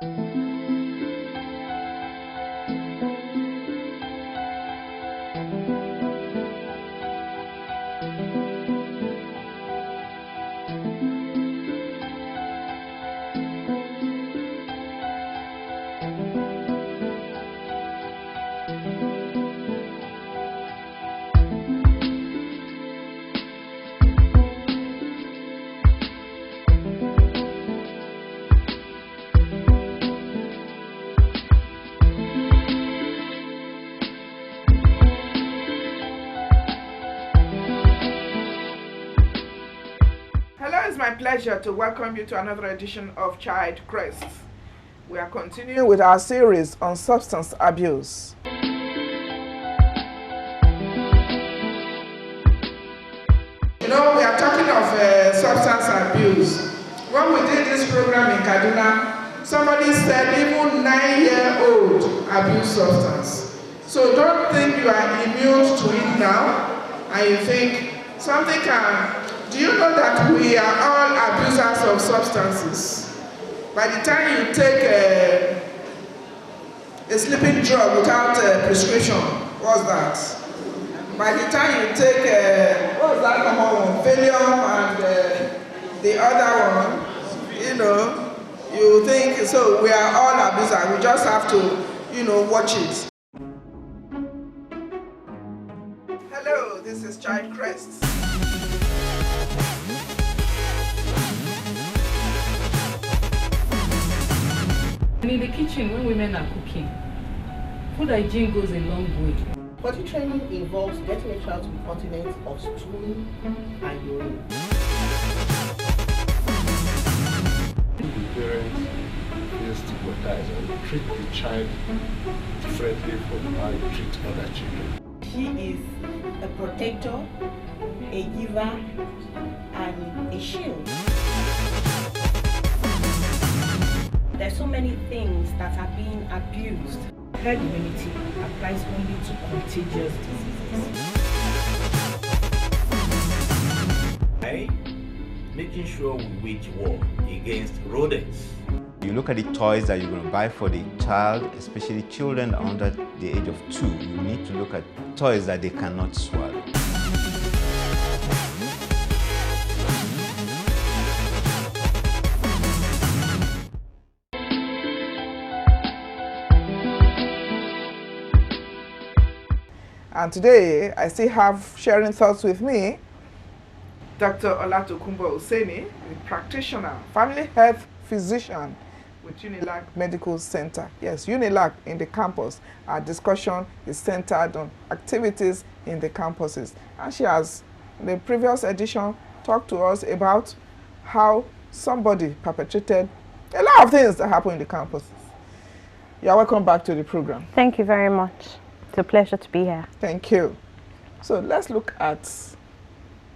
It's my pleasure to welcome you to another edition of Child Crest. We are continuing with our series on substance abuse. You know, we are talking of substance abuse. When we did this program in Kaduna, somebody said even 9-year-old abuse substance. So don't think you are immune to it now, and you think something can. Do you know that we are all abusers of substances? By the time you take a sleeping drug without a prescription, what's that? By the time you take, what's that common one? Valium and the other one, you know, you think, so we are all abusers. We just have to, you know, watch it. Hello, this is Child Crest. In the kitchen, when women are cooking, food hygiene goes a long way. Potty training involves getting a child to be continent of stooling and urine. The parents feel stigmatized and treat the child differently from how you treat other children. She is a protector, a giver, and a shield. There's so many things that are being abused. Herd immunity applies only to contagious diseases. By making sure we wage war against rodents. You look at the toys that you're going to buy for the child, especially children under the age of 2. You need to look at toys that they cannot swallow. And today, I still have sharing thoughts with me, Dr. TOKUNBO OSENI, a practitioner, family health physician with UNILAG Medical Center. Yes, UNILAG in the campus. Our discussion is centered on activities in the campuses. And she has, in the previous edition, talked to us about how somebody perpetrated a lot of things that happen in the campuses. You are welcome back to the program. Thank you very much. It's a pleasure to be here. Thank you. So let's look at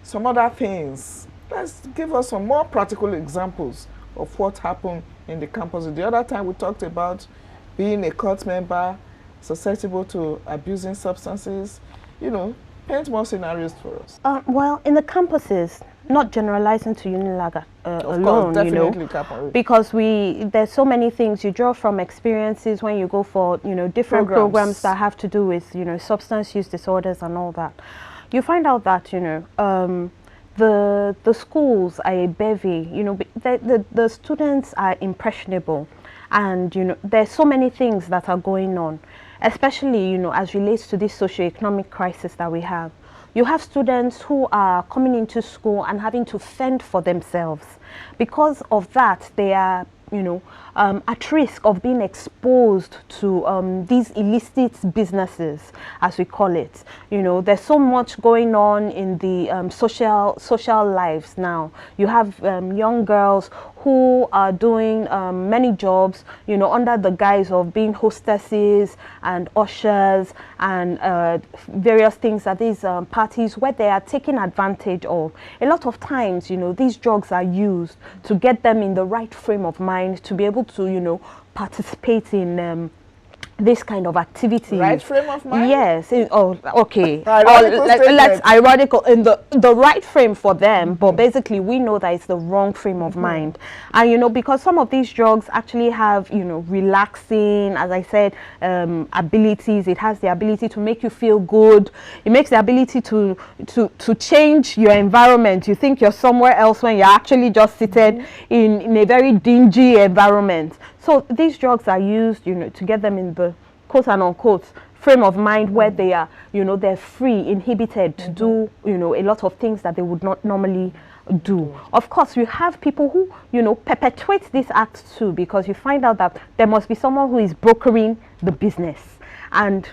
some other things. Let's give us some more practical examples of what happened in the campus. The other time we talked about being a cult member, susceptible to abusing substances. You know, paint more scenarios for us. Well, in the campuses, not generalizing to UNILAG alone, course, you know, because there's so many things you draw from experiences when you go for, you know, different programs that have to do with, you know, substance use disorders and all that. You find out that, you know, the schools are a bevy, you know, the students are impressionable, and, you know, there's so many things that are going on, especially, you know, as relates to this socioeconomic crisis that we have. You have students who are coming into school and having to fend for themselves. Because of that, they are, you know, at risk of being exposed to these illicit businesses, as we call it. You know, there's so much going on in the social lives now. You have young girls who are doing many jobs, you know, under the guise of being hostesses and ushers and various things at these parties where they are taken advantage of. A lot of times, you know, these drugs are used to get them in the right frame of mind to be able to, you know, participate in this kind of activity. Right frame of mind? Yes. Oh, okay. Let's ironical in the right frame for them, but basically we know that it's the wrong frame of mind. And you know, because some of these drugs actually have, you know, relaxing, as I said, abilities. It has the ability to make you feel good. It makes the ability to change your environment. You think you're somewhere else when you're actually just seated in a very dingy environment. So these drugs are used, you know, to get them in the quote and unquote frame of mind where they are, you know, they're free, inhibited to do, you know, a lot of things that they would not normally do. Of course, you have people who, you know, perpetuate this act too, because you find out that there must be someone who is brokering the business. And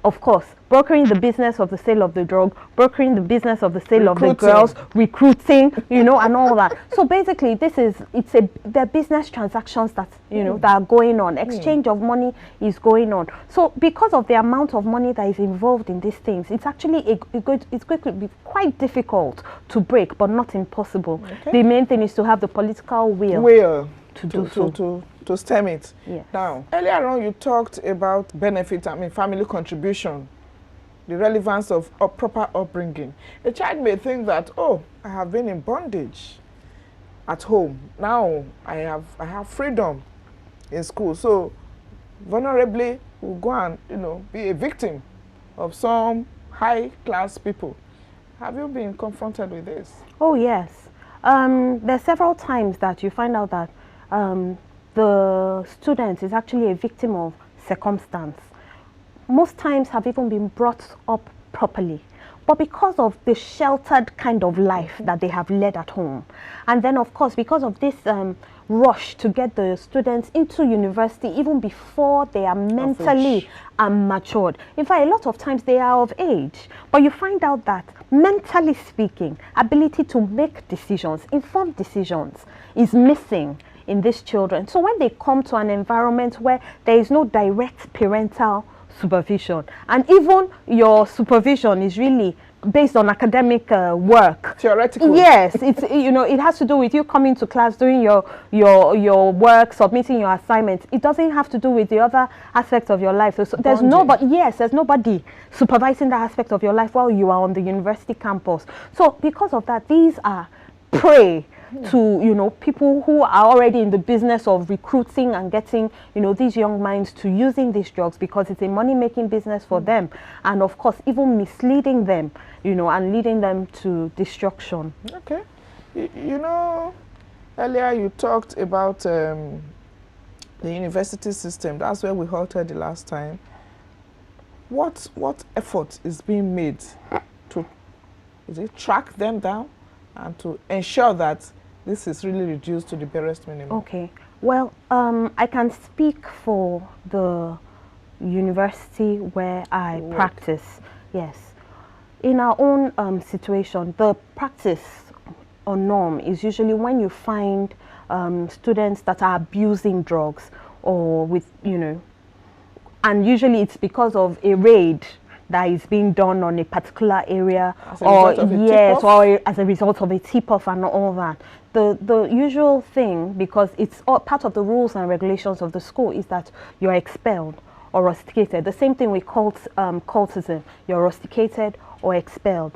of course, brokering the business of the sale of the drug, brokering the business of the sale of the girls, recruiting, you know, and all that. So basically, they're business transactions that, you know, that are going on. Exchange of money is going on. So because of the amount of money that is involved in these things, it's actually it's going to be quite difficult to break, but not impossible. Okay. The main thing is to have the political will to stem it. Yes. Now, earlier on you talked about benefit, family contribution, the relevance of proper upbringing. A child may think that, oh, I have been in bondage at home. Now I have freedom in school. So vulnerably will go and, you know, be a victim of some high class people. Have you been confronted with this? Oh yes. There's several times that you find out that the student is actually a victim of circumstance. Most times have even been brought up properly, but because of the sheltered kind of life that they have led at home, and then of course because of this rush to get the students into university even before they are mentally matured. In fact, a lot of times they are of age, but you find out that mentally speaking, ability to make decisions, informed decisions, is missing in these children. So when they come to an environment where there is no direct parental supervision, and even your supervision is really based on academic work, theoretical. Yes, it's, you know, it has to do with you coming to class, doing your work, submitting your assignments. It doesn't have to do with the other aspects of your life. So there's nobody supervising that aspect of your life while you are on the university campus. So because of that, these are prey to, you know, people who are already in the business of recruiting and getting, you know, these young minds to using these drugs, because it's a money-making business for them, and of course even misleading them, you know, and leading them to destruction. Okay. You know, earlier you talked about the university system. That's where we halted the last time. What effort is being made to track them down and to ensure that this is really reduced to the barest minimum? Okay. Well, I can speak for the university where I practice. Yes. In our own situation, the practice or norm is usually when you find students that are abusing drugs, or with, you know, and usually it's because of a raid that is being done on a particular area, or as a result of a tip-off and all that. The usual thing, because it's all part of the rules and regulations of the school, is that you're expelled or rusticated. The same thing with cultism, you're rusticated or expelled.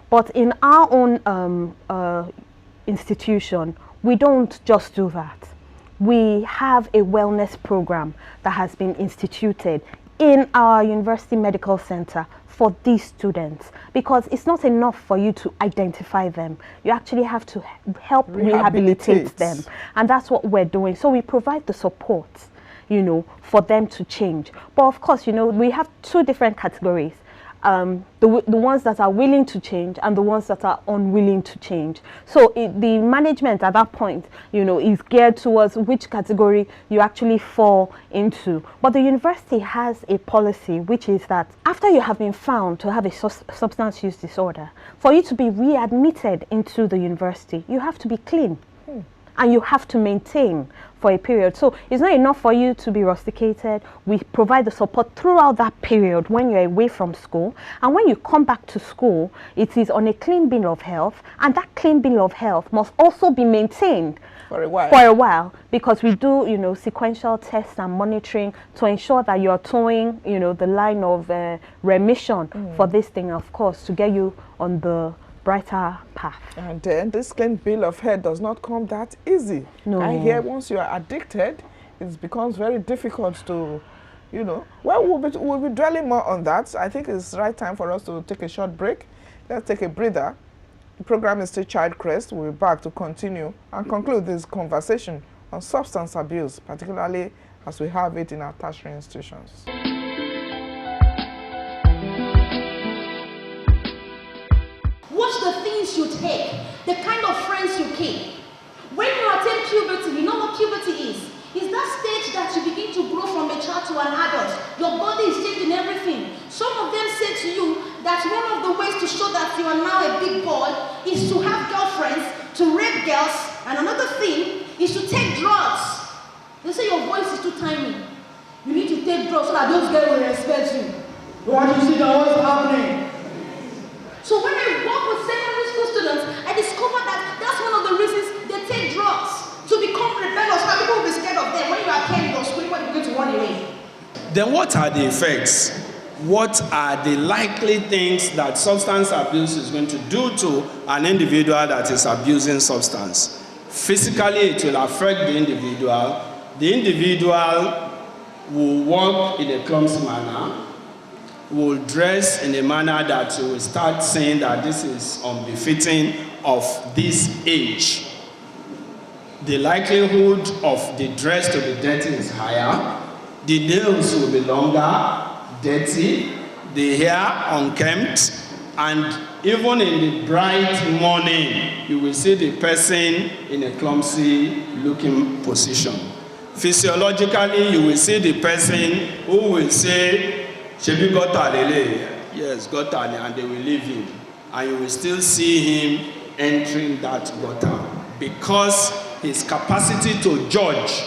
But in our own institution, we don't just do that. We have a wellness program that has been instituted in our university medical center for these students, because it's not enough for you to identify them. You actually have to help rehabilitate them, and that's what we're doing. So we provide the support, you know, for them to change. But of course, you know, we have two different categories. The ones that are willing to change and the ones that are unwilling to change. So the management at that point, you know, is geared towards which category you actually fall into. But the university has a policy, which is that after you have been found to have a substance use disorder, for you to be readmitted into the university, you have to be clean. and you have to maintain for a period. So it's not enough for you to be rusticated. We provide the support throughout that period when you're away from school. And when you come back to school, it is on a clean bill of health, and that clean bill of health must also be maintained for a while, because we do, you know, sequential tests and monitoring to ensure that you're towing, you know, the line of remission for this thing, of course, to get you on the brighter path. And then this clean bill of health does not come that easy. No. I hear once you are addicted, it becomes very difficult to, you know. Well, we'll be dwelling more on that. I think it's the right time for us to take a short break. Let's take a breather. The program is still Child Crest. We'll be back to continue and conclude this conversation on substance abuse, particularly as we have it in our tertiary institutions. Watch the things you take, the kind of friends you keep. When you attain puberty, you know what puberty is? It's that stage that you begin to grow from a child to an adult. Your body is changing everything. Some of them say to you that one of the ways to show that you are now a big boy is to have girlfriends, to rape girls, and another thing is to take drugs. They say your voice is too tiny. You need to take drugs so that those girls will respect you. What you see that what's happening? So when I work with secondary school students, I discover that that's one of the reasons they take drugs, to become rebellious. Now people will be scared of them. When you are 10 or school, when you begin to run away. Then what are the effects? What are the likely things that substance abuse is going to do to an individual that is abusing substance? Physically, it will affect the individual. The individual will walk in a clumsy manner, will dress in a manner that you will start saying that this is unbefitting of this age. The likelihood of the dress to be dirty is higher. The nails will be longer, dirty, the hair unkempt, and even in the bright morning, you will see the person in a clumsy looking position. Physiologically, you will see the person who will say, Shebi got lele. Yes, got and they will leave him. And you will still see him entering that gutter, because his capacity to judge,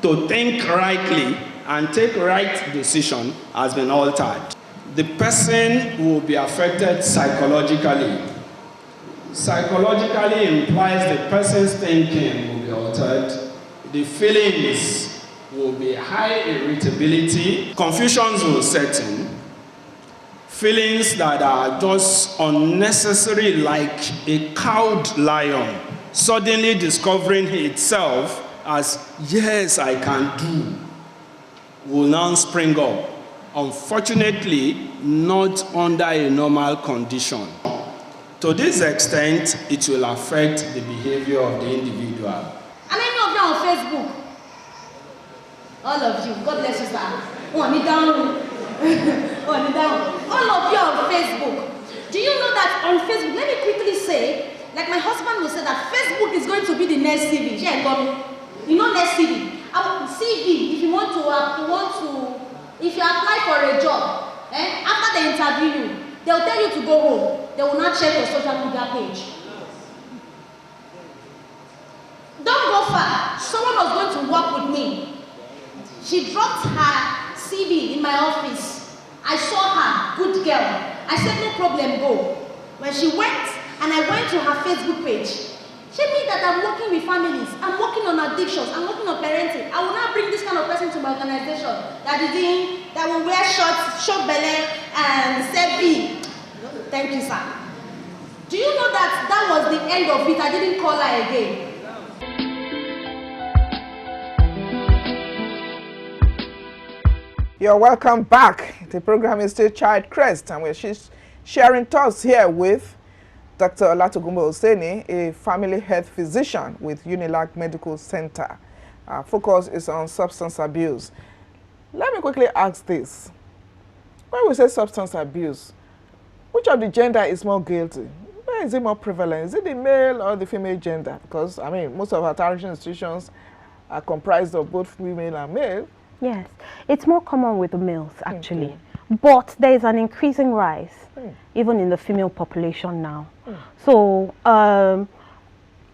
to think rightly, and take right decision has been altered. The person will be affected psychologically. Psychologically implies the person's thinking will be altered. The feelings will be high irritability. Confusions will set in. Feelings that are just unnecessary, like a cowed lion suddenly discovering itself as, yes, I can do, will now spring up. Unfortunately, not under a normal condition. To this extent, it will affect the behavior of the individual. How many of you are on Facebook? All of you. God bless you, sir. One down. One down. All of you are on Facebook. Do you know that on Facebook, let me quickly say, like my husband will say that Facebook is going to be the next CV. You know next CV. CV, if you want to, if you apply for a job, after they interview you, they'll tell you to go home. They will not check your social media page. Don't go far. Someone was going to work with me. She dropped her CV in my office. I saw her, good girl. I said, no problem, go. When she went, and I went to her Facebook page, she means that I'm working with families, I'm working on addictions, I'm working on parenting. I will not bring this kind of person to my organization that will wear shorts, short belly, and say B. Thank you, sir. Do you know that that was the end of it? I didn't call her again. You're welcome back. The program is still Child Crest, and we're sharing thoughts here with Dr. TOKUNBO OSENI, a family health physician with Unilag Medical Center. Our focus is on substance abuse. Let me quickly ask this. When we say substance abuse, which of the gender is more guilty? Where is it more prevalent? Is it the male or the female gender? Because, I mean, most of our tertiary institutions are comprised of both female and male. Yes, it's more common with the males, actually. But there is an increasing rise, even in the female population now. So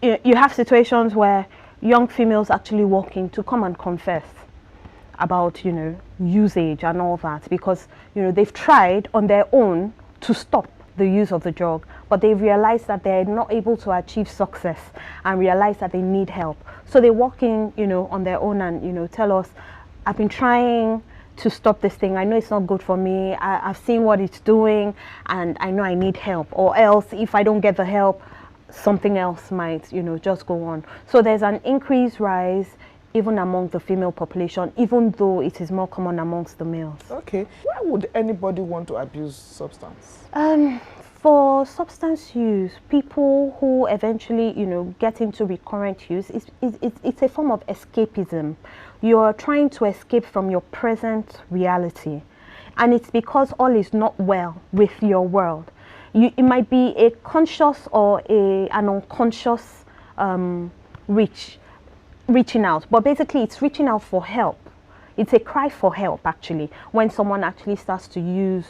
you have situations where young females actually walking to come and confess about, you know, usage and all that, because, you know, they've tried on their own to stop the use of the drug, but they realize that they're not able to achieve success and realize that they need help. So they walk in, you know, on their own and, you know, tell us, I've been trying to stop this thing. I know it's not good for me. I've seen what it's doing and I know I need help. Or else, if I don't get the help, something else might, you know, just go on. So there's an increased rise even among the female population, even though it is more common amongst the males. Okay. Why would anybody want to abuse substance? For substance use, people who eventually, you know, get into recurrent use, it's a form of escapism. You're trying to escape from your present reality. And it's because all is not well with your world. It might be a conscious or an unconscious reaching out, but basically it's reaching out for help. It's a cry for help, actually, when someone actually starts to use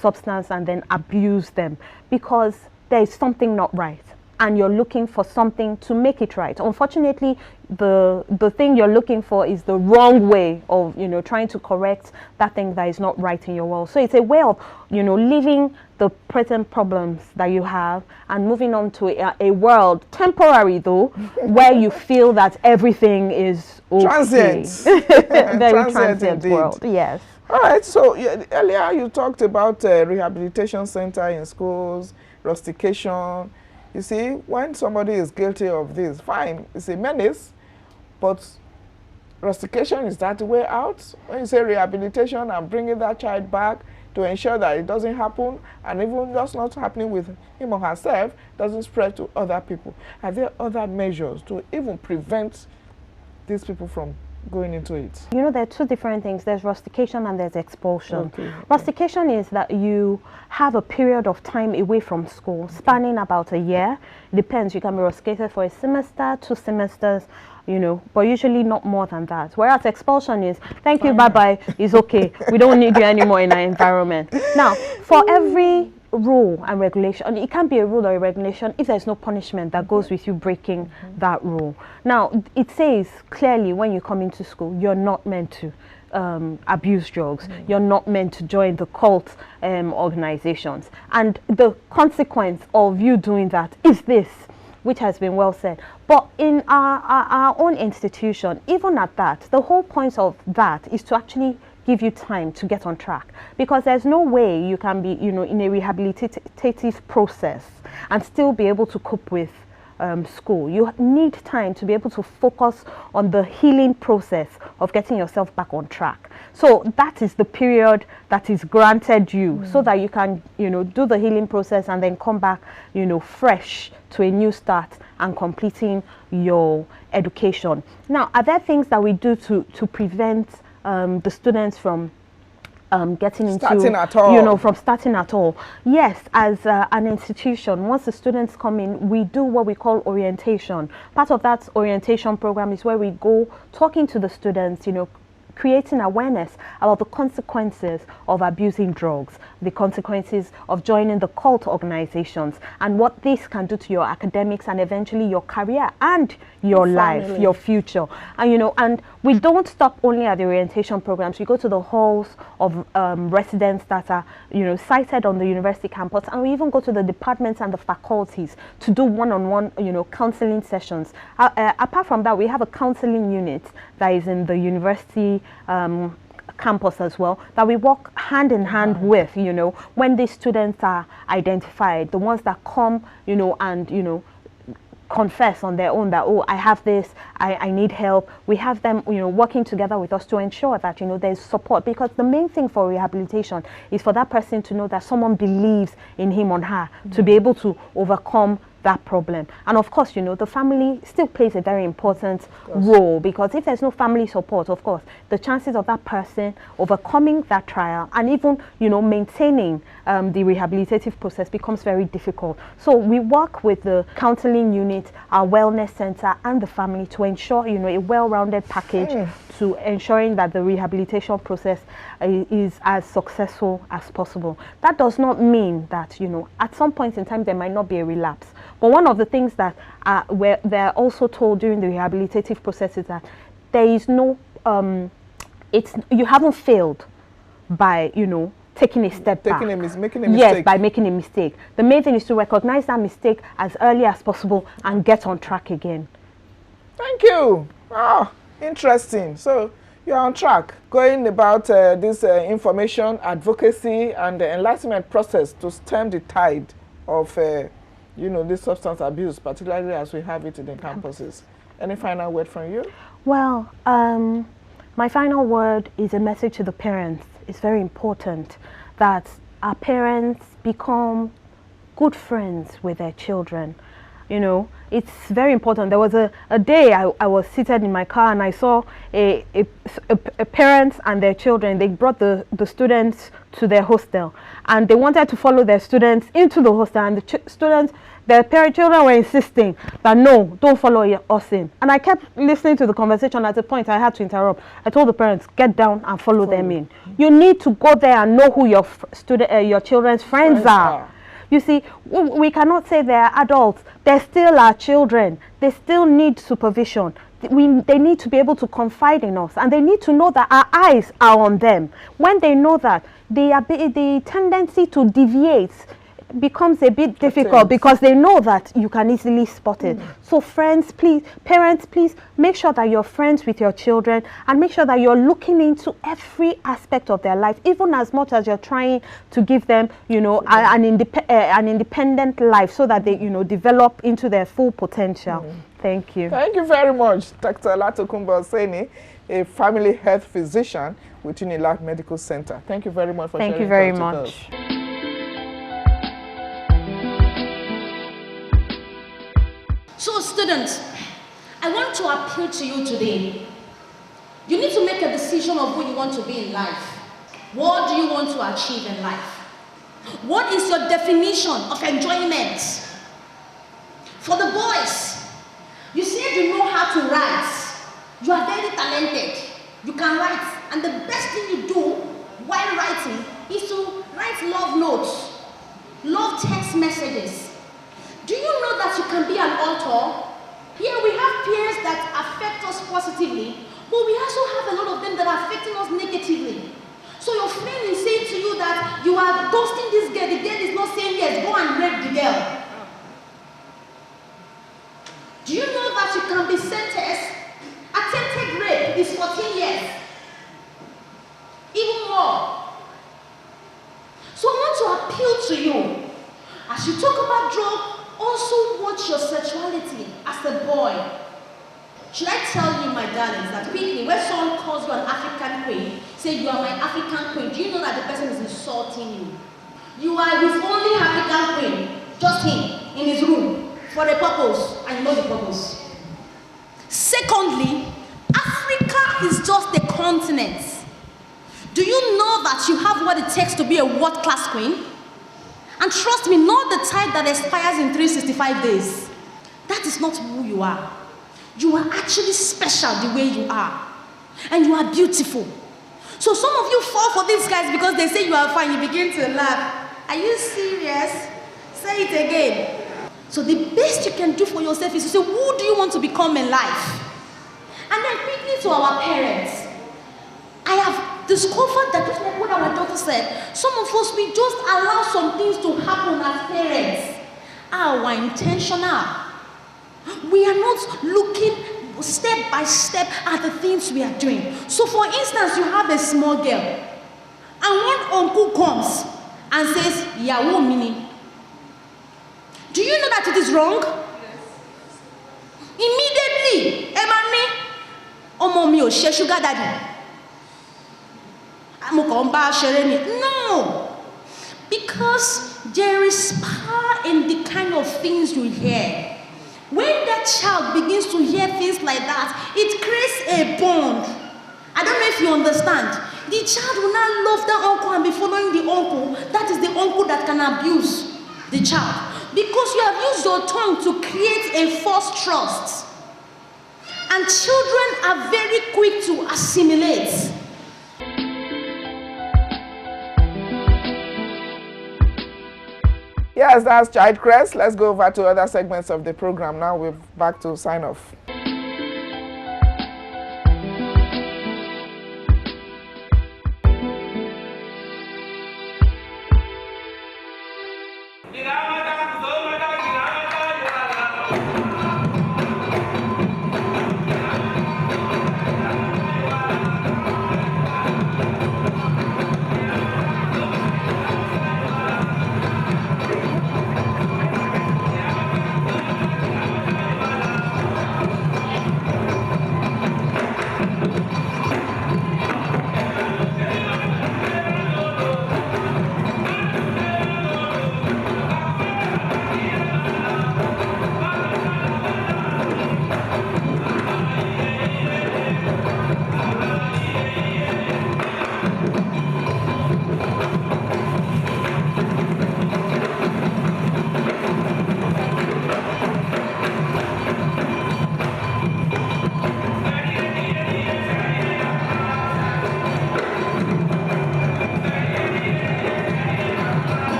substance and then abuse them, because there is something not right and you're looking for something to make it right. Unfortunately, the thing you're looking for is the wrong way of, you know, trying to correct that thing that is not right in your world. So it's a way of, you know, leaving the present problems that you have and moving on to a world, temporary though, where you feel that everything is okay. Transient. Very transient world, yes. All right, so earlier you talked about rehabilitation center in schools, rustication. You see, when somebody is guilty of this, fine, it's a menace, but rustication, is that the way out? When you say rehabilitation and bringing that child back to ensure that it doesn't happen, and even just not happening with him or herself, doesn't spread to other people. Are there other measures to even prevent these people from going into it? You know, there are two different things. There's rustication and there's expulsion. Okay. Rustication is that you have a period of time away from school, spanning about a year. It depends. You can be rusticated for a semester, 2 semesters, you know, but usually not more than that. Whereas expulsion is, thank you, bye-bye, it's okay. We don't need you anymore in our environment. Now, for every rule and regulation, it can't be a rule or a regulation if there's no punishment that goes with you breaking that rule. Now, it says clearly when you come into school, you're not meant to abuse drugs. You're not meant to join the cult organizations. And the consequence of you doing that is this, which has been well said. But in our own institution, even at that, the whole point of that is to actually give you time to get on track, because there's no way you can be, you know, in a rehabilitative process and still be able to cope with school. You need time to be able to focus on the healing process of getting yourself back on track. So that is the period that is granted you, so that you can, you know, do the healing process and then come back, you know, fresh to a new start and completing your education. Now, are there things that we do to prevent the students from getting into, you know, from starting at all? Yes, as an institution, once the students come in, we do what we call orientation. Part of that orientation program is where we go talking to the students, you know, creating awareness about the consequences of abusing drugs, the consequences of joining the cult organizations, and what this can do to your academics and eventually your career and your life, your future. And you know, and we don't stop only at the orientation programs. We go to the halls of residents that are, you know, sited on the university campus, and we even go to the departments and the faculties to do one-on-one, you know, counseling sessions. Apart from that, we have a counseling unit that is in the university campus as well, that we work hand in hand with, you know, when these students are identified, the ones that come, you know, and, you know, confess on their own that, oh, I have this, I need help. We have them, you know, working together with us to ensure that, you know, there's support, because the main thing for rehabilitation is for that person to know that someone believes in him or her to be able to overcome that problem. And of course, you know, the family still plays a very important role, because if there's no family support, of course, the chances of that person overcoming that trial and even, you know, maintaining the rehabilitative process becomes very difficult. So we work with the counseling unit, our wellness center, and the family to ensure, you know, a well-rounded package to ensuring that the rehabilitation process is as successful as possible. That does not mean that, you know, at some point in time there might not be a relapse, But one of the things that they're also told during the rehabilitative process is that there is no, you haven't failed by, taking a step back. Making a mistake. Yes, by making a mistake. The main thing is to recognize that mistake as early as possible and get on track again. Thank you. Oh, interesting. So you're on track, going about this information, advocacy, and the enlightenment process to stem the tide of, this substance abuse, particularly as we have it in the campuses. Any final word from you? Well, my final word is a message to the parents. It's very important that our parents become good friends with their children. It's very important. There was a day I was seated in my car and I saw a parents and their children. They brought the students to their hostel and they wanted to follow their students into the hostel, and their children were insisting that no, don't follow us in. And I kept listening to the conversation. At a point I had to interrupt. I told the parents, get down and follow them in. You need to go there and know who your children's friends are. You see, we cannot say they're adults. They're still our children. They still need supervision. They need to be able to confide in us, and they need to know that our eyes are on them. When they know that, the tendency to deviate becomes a bit difficult because they know that you can easily spot it. So parents, please make sure that you're friends with your children and make sure that you're looking into every aspect of their life, even as much as you're trying to give them, an independent life so that they, develop into their full potential. Thank you. Thank you very much, Dr. TOKUNBO OSENI, a family health physician with Unilag Medical Center. Thank you very much for sharing. Thank you very much. So students, I want to appeal to you today. You need to make a decision of who you want to be in life. What do you want to achieve in life? What is your definition of enjoyment? For the boys, you said you know how to write. You are very talented. You can write, and the best thing you do while writing is to write love notes, love text messages. Do you know that you can be an author? Here we have peers that affect us positively, but we also have a lot of them that are affecting us negatively. So your friend is saying to you that you are ghosting this girl, the girl is not saying yes, go and rape the girl. Do you know that you can be sentenced? Attempted rape is 14 years. Even more. So I want to appeal to you. As you talk about drugs, also watch your sexuality as a boy. Should I tell you, my darlings, that quickly, when someone calls you an African queen, say you are my African queen, do you know that the person is insulting you? You are his only African queen, just him, in his room, for a purpose, and you know the purpose. Secondly, Africa is just a continent. Do you know that you have what it takes to be a world-class queen? And trust me, not the type that expires in 365 days. That is not who you are. You are actually special the way you are. And you are beautiful. So some of you fall for these guys because they say you are fine. You begin to laugh. Are you serious? Say it again. So the best you can do for yourself is to say, who do you want to become in life? And then quickly to our parents. I have discovered that, just like what our daughter said, some of us, we just allow some things to happen as parents. We're intentional. We are not looking step by step at the things we are doing. So for instance, you have a small girl, and one uncle comes and says, Yahoo Mini. Do you know that it is wrong? Yes. Immediately, Emani, Omo mi o she sugar daddy. No, because there is power in the kind of things you hear. When that child begins to hear things like that, it creates a bond. I don't know if you understand. The child will not love that uncle and be following the uncle. That is the uncle that can abuse the child. Because you have used your tongue to create a false trust. And children are very quick to assimilate. Yes, that's Child Crest. Let's go over to other segments of the program now. We're back to sign off.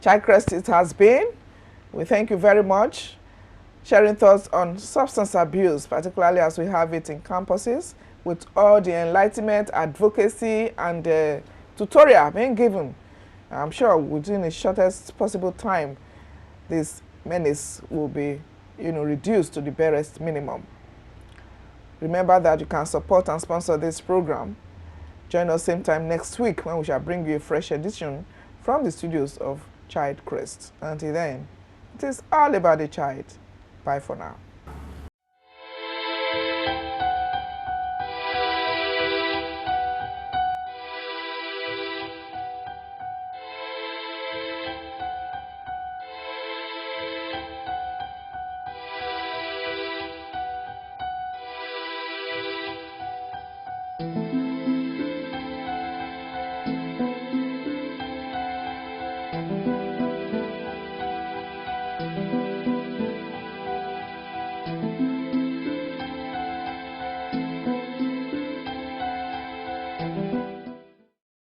Child Crest it has been. We thank you very much. Sharing thoughts on substance abuse, particularly as we have it in campuses, with all the enlightenment, advocacy, and tutorial being given. I'm sure within the shortest possible time, this menace will be, reduced to the barest minimum. Remember that you can support and sponsor this program. Join us same time next week when we shall bring you a fresh edition from the studios of Child Crest. Until then, it is all about the child. Bye for now. Thank you.